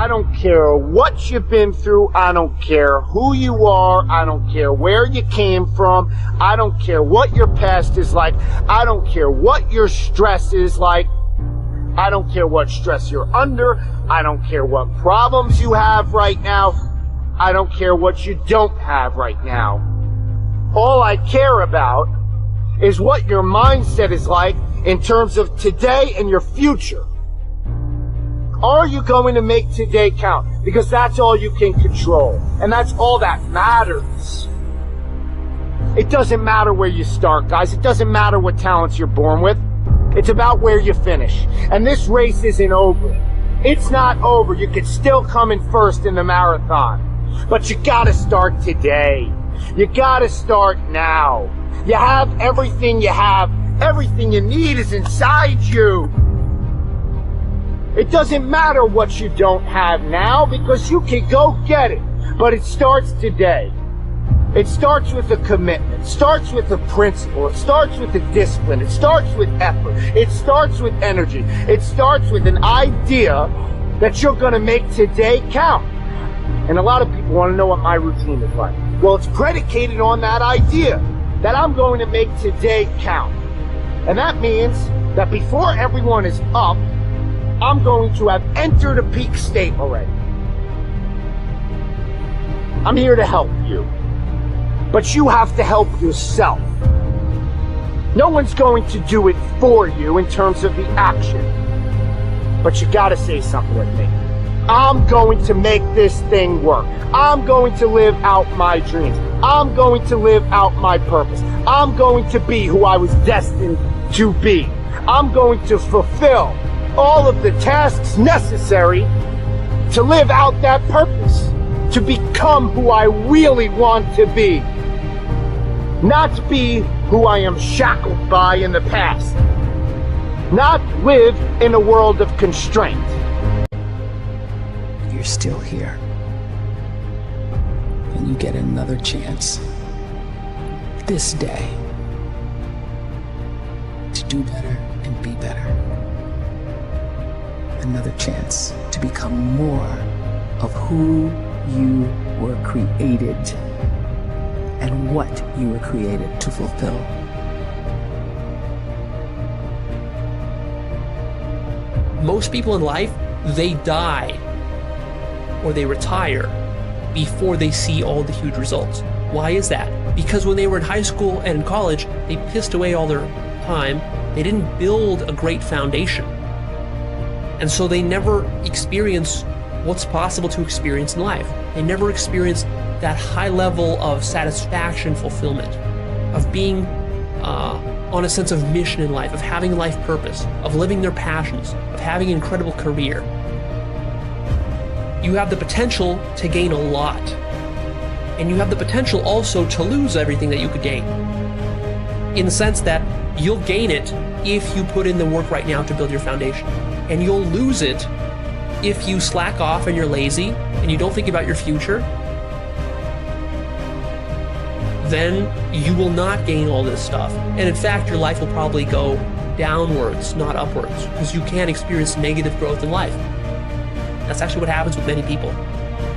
I don't care what you've been through. I don't care who you are. I don't care where you came from. I don't care what your past is like. I don't care what your stress is like. I don't care what stress you're under. I don't care what problems you have right now. I don't care what you don't have right now. All I care about is what your mindset is like in terms of today and your future. Are you going to make today count? Because that's all you can control. And that's all that matters. It doesn't matter where you start, guys. It doesn't matter what talents you're born with. It's about where you finish. And this race isn't over. It's not over. You could still come in first in the marathon. But you gotta start today. You gotta start now. You have everything you have. Everything you need is inside you. It doesn't matter what you don't have now because you can go get it. But it starts today. It starts with a commitment. It starts with a principle. It starts with a discipline. It starts with effort. It starts with energy. It starts with an idea that you're going to make today count. And a lot of people want to know what my routine is like. Well, it's predicated on that idea that I'm going to make today count. And that means that before everyone is up, I'm going to have entered a peak state already. I'm here to help you. But you have to help yourself. No one's going to do it for you in terms of the action. But you gotta say something with me. I'm going to make this thing work. I'm going to live out my dreams. I'm going to live out my purpose. I'm going to be who I was destined to be. I'm going to fulfill all of the tasks necessary to live out that purpose, to become who I really want to be, not be who I am shackled by in the past, not live in a world of constraint. You're still here, and you get another chance this day to do better and be better. Another chance to become more of who you were created and what you were created to fulfill. Most people in life, they die or they retire before they see all the huge results. Why is that? Because when they were in high school and in college, they pissed away all their time. They didn't build a great foundation. And so they never experience what's possible to experience in life. They never experience that high level of satisfaction, fulfillment, of being on a sense of mission in life, of having life purpose, of living their passions, of having an incredible career. You have the potential to gain a lot. And you have the potential also to lose everything that you could gain. In the sense that you'll gain it if you put in the work right now to build your foundation. And you'll lose it if you slack off and you're lazy and you don't think about your future. Then you will not gain all this stuff. And in fact, your life will probably go downwards, not upwards, because you can't experience negative growth in life. That's actually what happens with many people,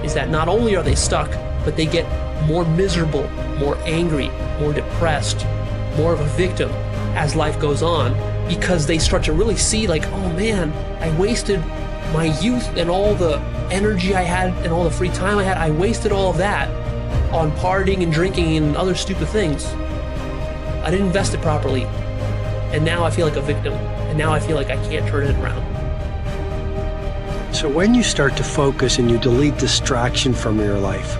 is that not only are they stuck, but they get more miserable, more angry, more depressed, more of a victim as life goes on, because they start to really see like, oh man, I wasted my youth and all the energy I had and all the free time I had. I wasted all of that on partying and drinking and other stupid things. I didn't invest it properly. And now I feel like a victim. And now I feel like I can't turn it around. So when you start to focus and you delete distraction from your life,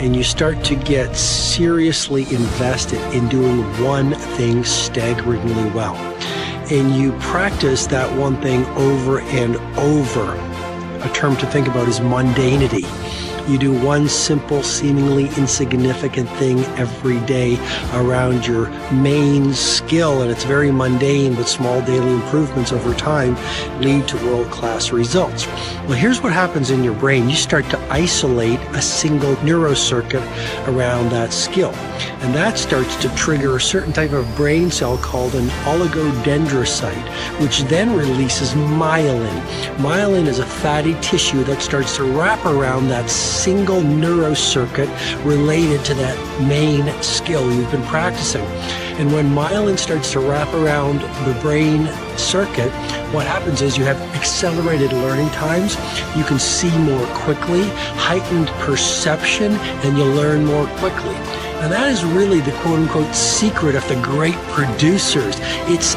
and you start to get seriously invested in doing one thing staggeringly well, and you practice that one thing over and over, a term to think about is mundanity. You do one simple, seemingly insignificant thing every day around your main skill, and it's very mundane, but small daily improvements over time lead to world-class results. Well, here's what happens in your brain. You start to isolate a single neurocircuit around that skill, and that starts to trigger a certain type of brain cell called an oligodendrocyte, which then releases myelin. Myelin is a fatty tissue that starts to wrap around that single neurocircuit related to that main skill you've been practicing. And when myelin starts to wrap around the brain circuit, what happens is you have accelerated learning times, you can see more quickly, heightened perception, and you learn more quickly. And that is really the quote-unquote secret of the great producers. It's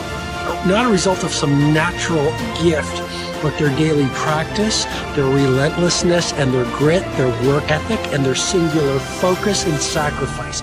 not a result of some natural gift, but their daily practice, their relentlessness, and their grit, their work ethic, and their singular focus and sacrifice.